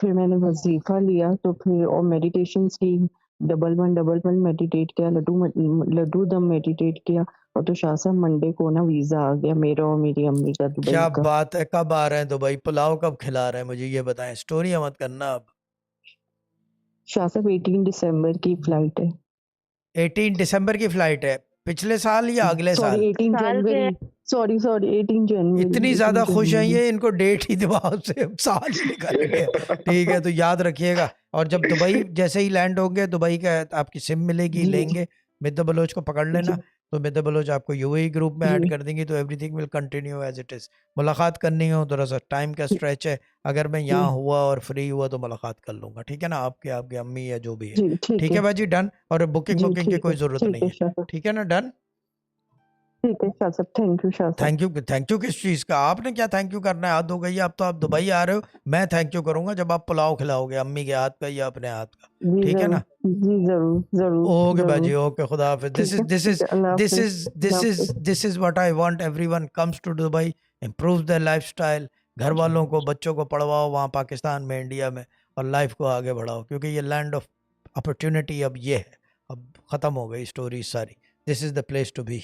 फिर मैंने वज़ीफ़ा लिया तो फिर और मेडिटेशंस की, डबल वन मेडिटेट किया, लड्डू दम मेडिटेट किया। और तो शाह साहब मंडे को ना वीज़ा आ गया मेरा और मेरी अम्मी का दुबई क्या का। बात है, कब आ रहे हैं दुबई? पुलाव कब खिला रहे हैं मुझे ये बताएं, स्टोरियां मत करना अब। शाह साहब 18 दिसंबर की फ्लाइट है। 18 दिसंबर की फ्लाइट है, पिछले साल या अगले सॉरी साल? 18 साल के जनवरी, सॉरी 18 जनवरी, इतनी 18 ज्यादा खुश हैं जनवरी। ये, इनको डेट ही दिमाग से साल ही निकल गए। ठीक है, तो याद रखिएगा। और जब दुबई जैसे ही लैंड होंगे, दुबई का आपकी सिम मिलेगी, जी, लेंगे, मिद्दा बलोच को पकड़ जी, लेना। तो मिद्दा बलोच आपको यूएई ग्रुप में ऐड जी, कर देंगी, तो everything will continue as it is. मुलाकात करनी हो, थोड़ा सा टाइम का स्ट्रेच है, अगर मैं जी, यहाँ हुआ और फ्री हुआ तो मुलाकात कर लूंगा, ठीक है ना? आपके आपकी अम्मी या जो भी है। जी, ठीक ठीक है। है भाजी, डन। और बुकिंग जी, बुकिंग की कोई जरूरत ठीक नहीं है है, शाह साहब। ठीक है ना? डन। ठीक है शाह साहब, थैंक यू शाह साहब। थैंक यू किस चीज़ का? आपने क्या थैंक यू करना है? हद हो गई है, अब तो आप दुबई आ रहे हो। मैं थैंक यू करूंगा जब आप पुलाव खिलाओगे, अम्मी के हाथ का या अपने हाथ का। जी, ठीक है ज़रूर। ना? जी, ज़रूर, ज़रूर, ओके ज़रूर। बाजी, ओके, खुदा हाफिज। ठीक है, ठीक है। अल्लाह हाफ़िज़, अल्लाह हाफ़िज़। This is what I want, everyone comes to Dubai, improve their lifestyle. घर वालों को, बच्चों को पढ़वाओ वहाँ पाकिस्तान में, इंडिया में, और लाइफ को आगे बढ़ाओ, क्योंकि ये लैंड ऑफ अपॉर्चुनिटी अब ये है। अब ख़त्म हो गई स्टोरी सारी। This is the place to B.